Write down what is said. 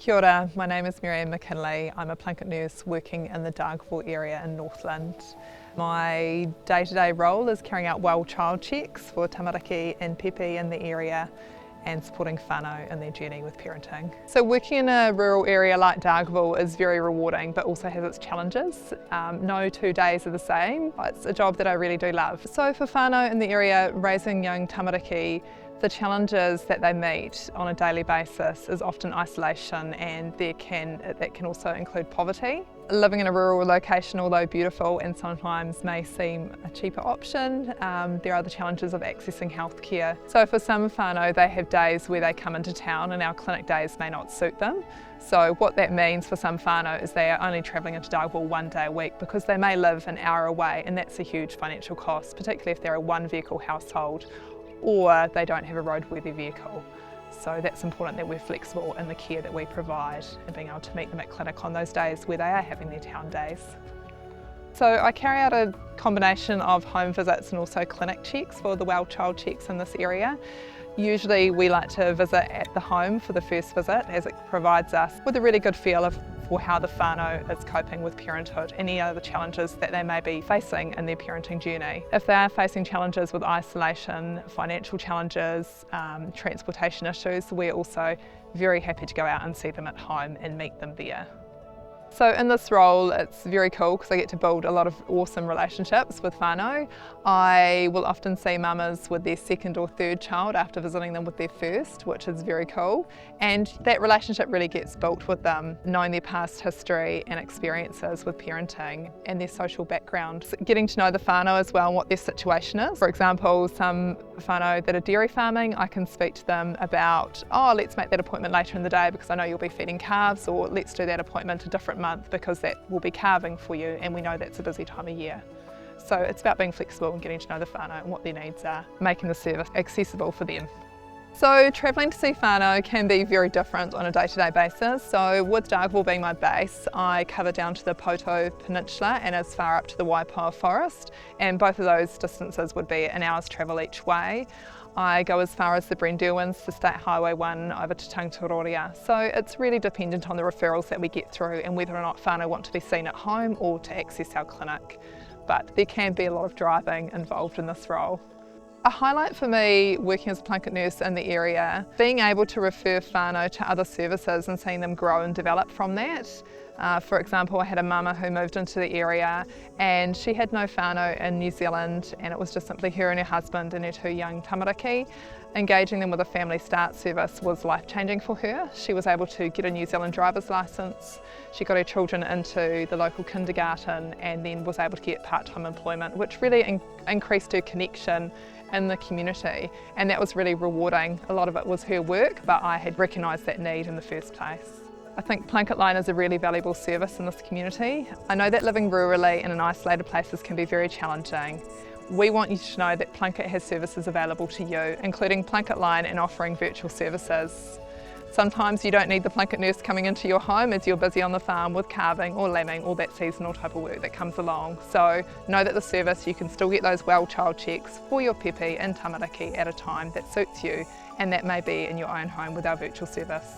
Kia ora, my name is Miriam McKinley. I'm a Plunket nurse working in the Dargaville area in Northland. My day-to-day role is carrying out well child checks for tamariki and pepe in the area and supporting whānau in their journey with parenting. So working in a rural area like Dargaville is very rewarding but also has its challenges. No 2 days are the same. It's a job that I really do love. So for whānau in the area raising young tamariki, the challenges that they meet on a daily basis is often isolation, and that can also include poverty. Living in a rural location, although beautiful and sometimes may seem a cheaper option, there are the challenges of accessing healthcare. So for some whānau, they have days where they come into town and our clinic days may not suit them. So what that means for some whānau is they are only travelling into Dargaville 1 day a week because they may live an hour away, and that's a huge financial cost, particularly if they're a 1-vehicle household or they don't have a roadworthy vehicle. So that's important that we're flexible in the care that we provide and being able to meet them at clinic on those days where they are having their town days. So I carry out a combination of home visits and also clinic checks for the well child checks in this area. Usually we like to visit at the home for the first visit, as it provides us with a really good feel for how the whānau is coping with parenthood, any other challenges that they may be facing in their parenting journey. If they are facing challenges with isolation, financial challenges, transportation issues, we're also very happy to go out and see them at home and meet them there. So in this role it's very cool because I get to build a lot of awesome relationships with whānau. I will often see mamas with their 2nd or 3rd child after visiting them with their 1st, which is very cool, and that relationship really gets built with them, knowing their past history and experiences with parenting and their social background. Getting to know the whānau as well and what their situation is. For example, some whānau that are dairy farming, I can speak to them about, oh, let's make that appointment later in the day because I know you'll be feeding calves, or let's do that appointment a different month because that will be calving for you and we know that's a busy time of year. So it's about being flexible and getting to know the whānau and what their needs are, making the service accessible for them. So travelling to see whānau can be very different on a day-to-day basis. So with Dargaville being my base, I cover down to the Poto Peninsula and as far up to the Waipoa Forest, and both of those distances would be an hour's travel each way. I go as far as the Brenderwins, the State Highway 1 over to Aotearoa. So it's really dependent on the referrals that we get through and whether or not whānau want to be seen at home or to access our clinic. But there can be a lot of driving involved in this role. A highlight for me working as a Plunket nurse in the area, being able to refer whānau to other services and seeing them grow and develop from that. For example, I had a mama who moved into the area and she had no whānau in New Zealand, and it was just simply her and her husband and her 2 young tamariki. Engaging them with a family start service was life-changing for her. She was able to get a New Zealand driver's licence, she got her children into the local kindergarten and then was able to get part-time employment, which really increased her connection in the community, and that was really rewarding. A lot of it was her work, but I had recognised that need in the first place. I think Plunket Line is a really valuable service in this community. I know that living rurally and in isolated places can be very challenging. We want you to know that Plunket has services available to you, including Plunket Line and offering virtual services. Sometimes you don't need the Plunket nurse coming into your home as you're busy on the farm with calving or lambing or that seasonal type of work that comes along. So know that the service, you can still get those well child checks for your pepe and tamariki at a time that suits you, and that may be in your own home with our virtual service.